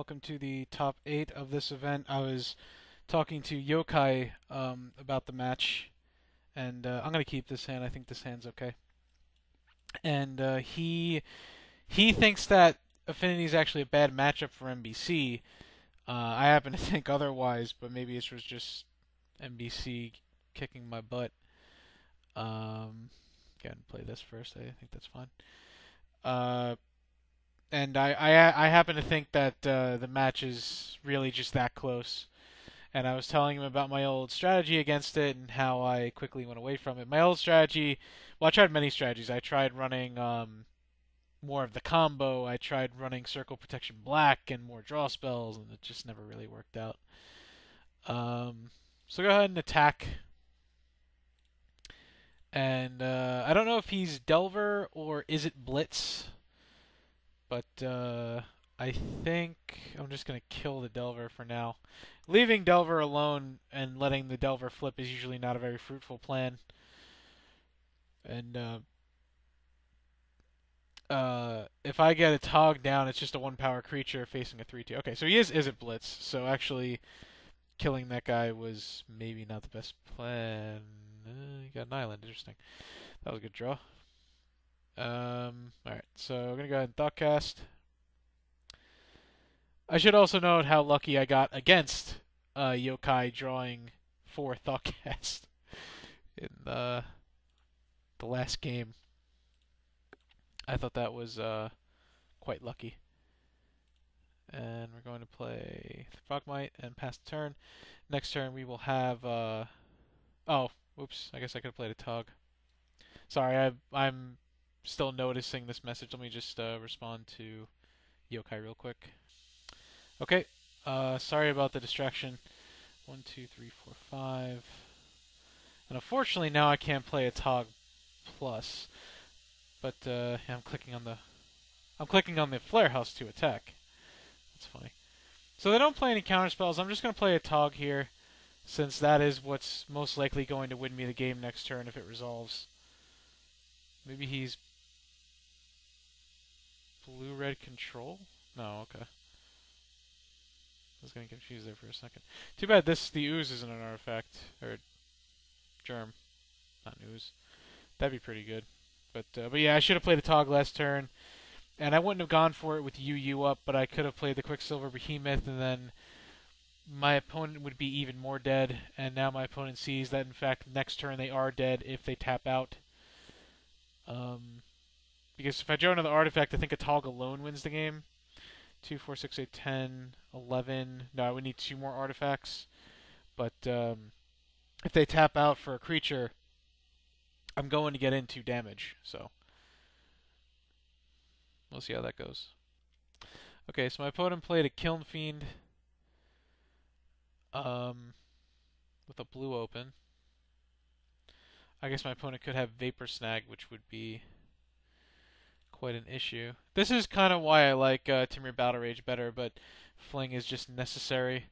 welcome to the top 8 of this event. I was talking to Yokai about the match, and I'm going to keep this hand. I think this hand's okay. And he thinks that Affinity is actually a bad matchup for MBC. I happen to think otherwise, but maybe it was just MBC kicking my butt. Go ahead and play this first. I think that's fine. Uh, and I happen to think that the match is really just that close. And I was telling him about my old strategy against it and how I quickly went away from it. My old strategy, well, I tried many strategies. I tried running more of the combo. I tried running Circle Protection Black and more draw spells, and it just never really worked out. So go ahead and attack. And I don't know if he's Delver or is it Blitz. But I think I'm just going to kill the Delver for now. Leaving Delver alone and letting the Delver flip is usually not a very fruitful plan. And if I get a Tog down, it's just a 1-power creature facing a 3/2. Okay, so he is it Blitz. So actually killing that guy was maybe not the best plan. He got an island. Interesting. That was a good draw. Alright, so I'm going to go ahead and Thoughtcast. I should also note how lucky I got against Yokai drawing 4 Thoughtcast in the last game. I thought that was quite lucky. And we're going to play Frogmite and pass the turn. Next turn we will have... oh, oops, I guess I could have played a Tog. Sorry, I'm still noticing this message. Let me just respond to Yokai real quick. Okay, sorry about the distraction. 1, 2, 3, 4, 5. And unfortunately now I can't play a Tog plus. But yeah, I'm clicking on the Flare House to attack. That's funny. So they don't play any counter spells. I'm just gonna play a Tog here, since that is what's most likely going to win me the game next turn if it resolves. Maybe he's blue-red control? No, okay. I was getting confused there for a second. Too bad the ooze isn't an artifact. Or germ. Not an ooze. That'd be pretty good. But yeah, I should have played a Tog last turn. And I wouldn't have gone for it with UU up, but I could have played the Quicksilver Behemoth, and then my opponent would be even more dead. And now my opponent sees that, in fact, next turn they are dead if they tap out. Because if I draw another artifact, I think a Tog alone wins the game. 2, 4, 6, 8, 10, 11. No, I would need 2 more artifacts. But if they tap out for a creature, I'm going to get into damage. So we'll see how that goes. Okay, so my opponent played a Kiln Fiend with a blue open. I guess my opponent could have Vapor Snag, which would be quite an issue. This is kind of why I like Timur Battle Rage better, but Fling is just necessary.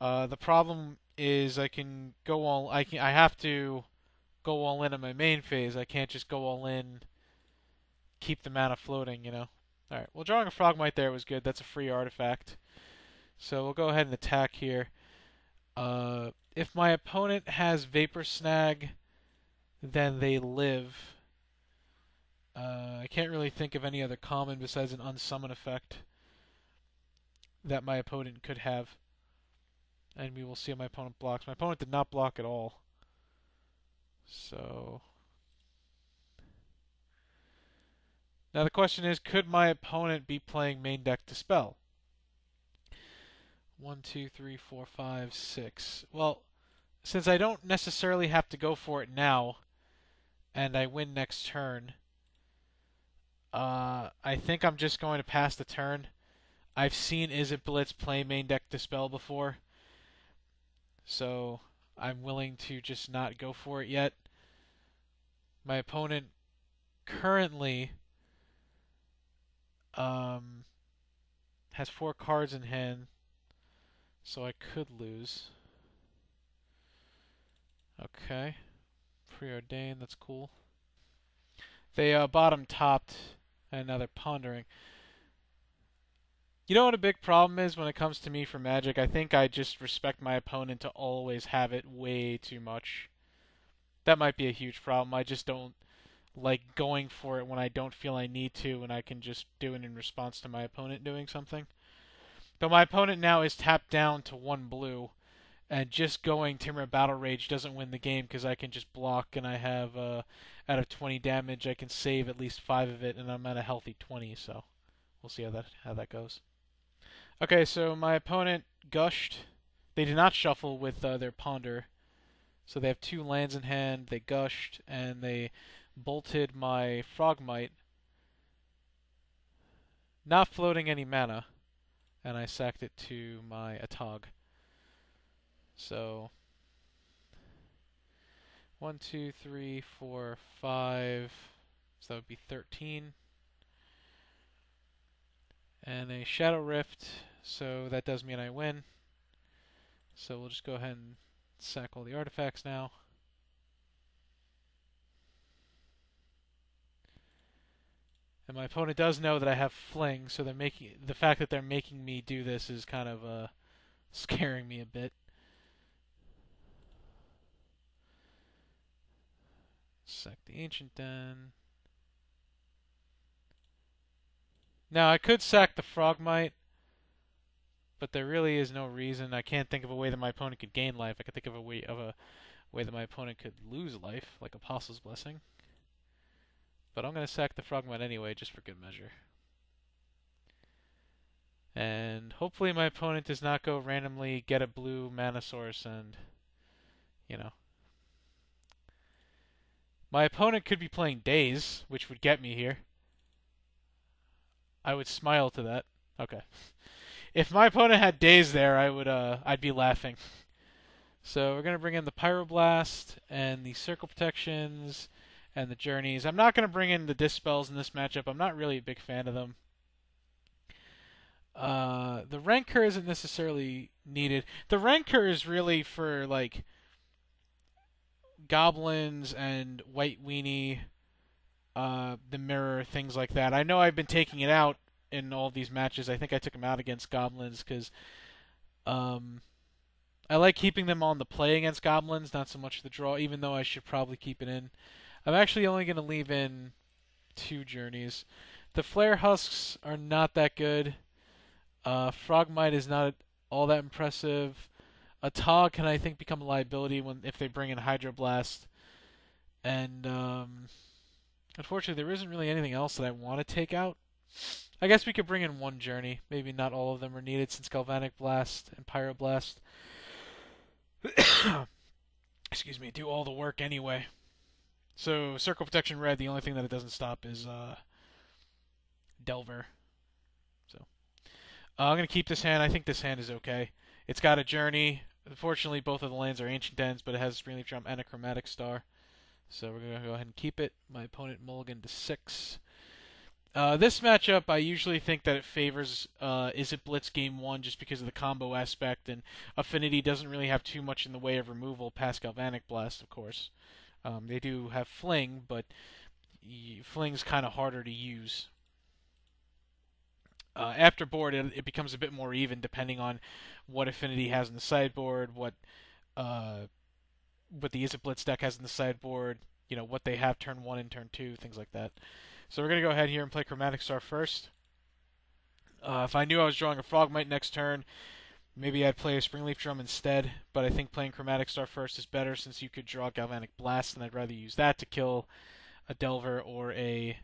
The problem is I have to go all in on my main phase. I can't just go all in, keep the mana floating, you know. Alright, well, drawing a Frogmite there was good. That's a free artifact. So we'll go ahead and attack here. If my opponent has Vapor Snag, then they live. I can't really think of any other common besides an unsummon effect that my opponent could have. And we will see how my opponent blocks. My opponent did not block at all. So now the question is, could my opponent be playing main deck Dispel? 1, 2, 3, 4, 5, 6. Well, since I don't necessarily have to go for it now, and I win next turn, I think I'm just going to pass the turn. I've seen Izzet Blitz play main deck Dispel before, so I'm willing to just not go for it yet. My opponent currently has 4 cards in hand, so I could lose. Okay. Preordained, that's cool. They bottom topped, and now they're pondering. You know what a big problem is when it comes to me for Magic? I think I just respect my opponent to always have it way too much. That might be a huge problem. I just don't like going for it when I don't feel I need to, and I can just do it in response to my opponent doing something. But my opponent now is tapped down to 1 blue, and just going Timber Battle Rage doesn't win the game because I can just block, and I have out of 20 damage, I can save at least 5 of it, and I'm at a healthy 20. So we'll see how that goes. Okay, so my opponent gushed. They did not shuffle with their ponder, so they have 2 lands in hand. They gushed and they bolted my Frogmite, not floating any mana, and I sacked it to my Atog. So 1, 2, 3, 4, 5. So that would be 13. And a Shadow Rift, so that does mean I win. So we'll just go ahead and sack all the artifacts now. And my opponent does know that I have Fling, so the fact that they're making me do this is kind of scaring me a bit. Sack the Ancient Den. Now I could sack the Frogmite, but there really is no reason. I can't think of a way that my opponent could gain life. I could think of a way that my opponent could lose life, like Apostle's Blessing. But I'm going to sack the Frogmite anyway, just for good measure. And hopefully my opponent does not go randomly get a blue mana source and, you know. My opponent could be playing Daze, which would get me here. I would smile to that. Okay. If my opponent had Daze there, I'd be laughing. So we're gonna bring in the Pyroblast and the Circle Protections and the Journeys. I'm not gonna bring in the Dispels in this matchup. I'm not really a big fan of them. The Rancor isn't necessarily needed. The Rancor is really for like goblins and White Weenie, the Mirror, things like that. I know I've been taking it out in all these matches. I think I took him out against goblins because I like keeping them on the play against goblins, not so much the draw, even though I should probably keep it in. I'm actually only going to leave in 2 journeys. The Flare Husks are not that good. Frogmite is not all that impressive. A Tog can, I think, become a liability if they bring in Hydroblast. And unfortunately, there isn't really anything else that I want to take out. I guess we could bring in 1 journey. Maybe not all of them are needed since Galvanic Blast and Pyroblast excuse me, do all the work anyway. So Circle Protection Red, the only thing that it doesn't stop is Delver. So I'm gonna keep this hand. I think this hand is okay. It's got a journey. Unfortunately, both of the lands are Ancient Dens, but it has a Springleaf Drum and a Chromatic Star. So we're gonna go ahead and keep it. My opponent mulligan to 6. This matchup, I usually think that it favors Izzet Blitz game 1 just because of the combo aspect, and Affinity doesn't really have too much in the way of removal past Galvanic Blast, of course. They do have Fling, but Fling's kind of harder to use. After board, it becomes a bit more even depending on what Affinity has in the sideboard, what the Izzet Blitz deck has in the sideboard, what they have turn 1 and turn 2, things like that. So we're going to go ahead here and play Chromatic Star first. If I knew I was drawing a Frogmite next turn, maybe I'd play a Springleaf Drum instead, but I think playing Chromatic Star first is better since you could draw Galvanic Blast, and I'd rather use that to kill a Delver or a...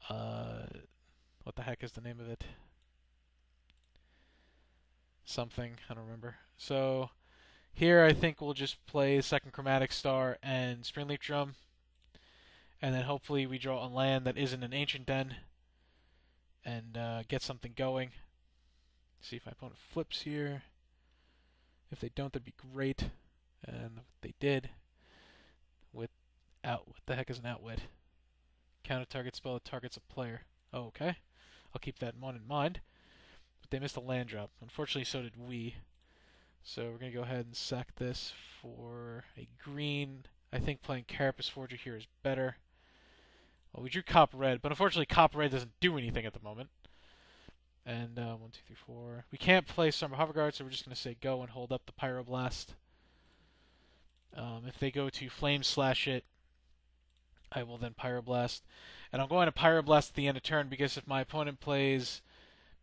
what the heck is the name of it? Something, I don't remember. So here I think we'll just play second Chromatic Star and Springleaf Drum. And then hopefully we draw a land that isn't an Ancient Den and get something going. See if my opponent flips here. If they don't, that'd be great. And they did. With what the heck is an Outwit? Counter target spell that targets a player. Oh, okay. I'll keep that one in mind. But they missed a land drop. Unfortunately, so did we. So we're going to go ahead and sack this for a green. I think playing Carapace Forger here is better. Well, we drew Cop Red, but unfortunately Cop Red doesn't do anything at the moment. And 1, 2, 3, 4. We can't play Summer Hoverguard, so we're just going to say go and hold up the Pyroblast. If they go to Flame Slash it, I will then Pyroblast. And I'm going to Pyroblast at the end of turn because if my opponent plays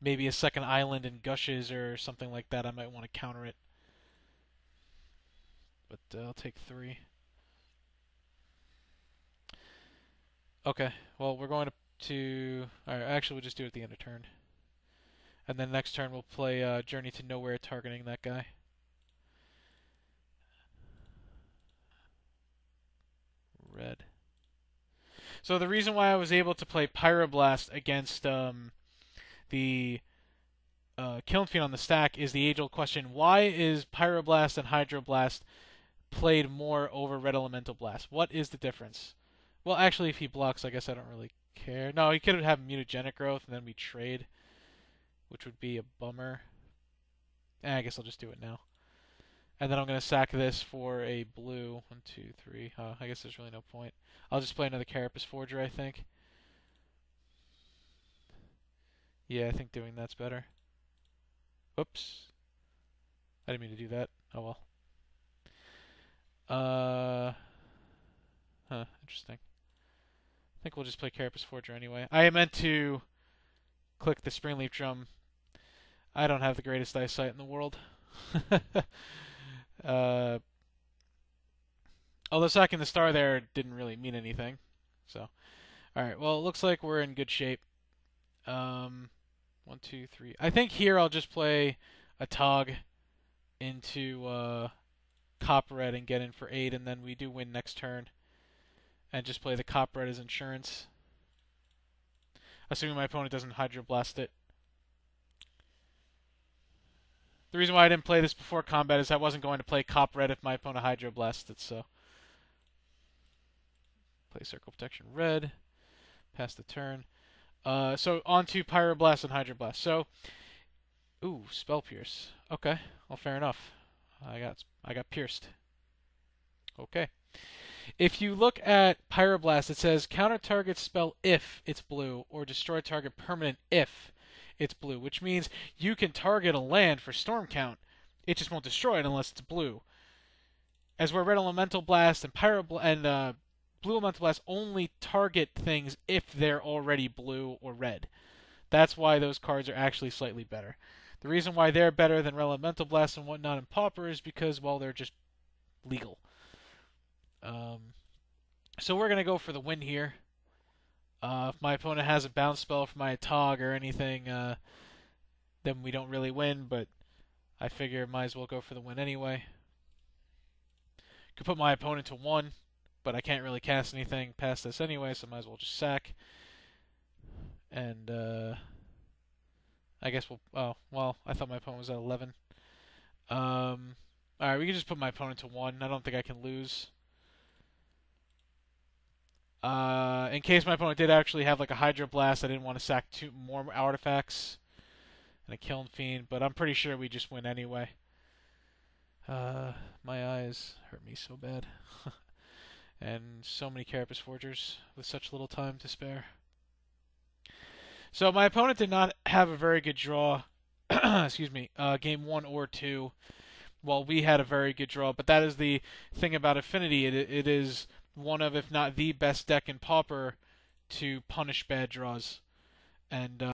maybe a second island and gushes or something like that, I might want to counter it. But I'll take 3. Okay, well, we're going to... Alright, actually, we'll just do it at the end of turn. And then next turn, we'll play Journey to Nowhere, targeting that guy. Red. So the reason why I was able to play Pyroblast against the Kiln Fiend on the stack is the age-old question: why is Pyroblast and Hydroblast played more over Red Elemental Blast? What is the difference? Well, actually, if he blocks, I guess I don't really care. No, he could have mutagenic growth, and then we trade, which would be a bummer. I guess I'll just do it now. And then I'm going to sack this for a blue. 1, 2, 3. I guess there's really no point. I'll just play another Carapace Forger, I think. Yeah, I think doing that's better. Whoops. I didn't mean to do that. Oh well. Interesting. I think we'll just play Carapace Forger anyway. I meant to click the Springleaf Drum. I don't have the greatest eyesight in the world. Although sacking the star there didn't really mean anything. So, alright, well, it looks like we're in good shape. 1, 2, 3. I think here I'll just play a Tog into Copper Red and get in for 8, and then we do win next turn. And just play the Copper Red as insurance. Assuming my opponent doesn't Hydroblast it. The reason why I didn't play this before combat is I wasn't going to play Copper Red if my opponent Hydroblasted, so. Play Circle Protection Red. Pass the turn. So on to Pyroblast and Hydroblast. So, ooh, Spell Pierce. Okay, well, fair enough. I got pierced. Okay. If you look at Pyroblast, it says counter target spell if it's blue, or destroy target permanent if it's blue, which means you can target a land for Storm Count. It just won't destroy it unless it's blue. As where Red Elemental Blast and Blue Elemental Blast only target things if they're already blue or red. That's why those cards are actually slightly better. The reason why they're better than Red Elemental Blast and whatnot in Pauper is because, well, they're just legal. So we're going to go for the win here. If my opponent has a bounce spell for my Tog or anything, then we don't really win, but I figure might as well go for the win anyway. Could put my opponent to 1, but I can't really cast anything past this anyway, so might as well just sack. And I guess we'll... Oh, well, I thought my opponent was at 11. Alright, we can just put my opponent to 1. I don't think I can lose. In case my opponent did actually have like a Hydroblast, I didn't want to sack 2 more artifacts and a Kiln Fiend, but I'm pretty sure we just win anyway. My eyes hurt me so bad. And so many Carapace Forgers with such little time to spare. So my opponent did not have a very good draw, excuse me, game 1 or 2. Well, we had a very good draw, but that is the thing about Affinity. It is one of, if not the best deck in Pauper to punish bad draws. And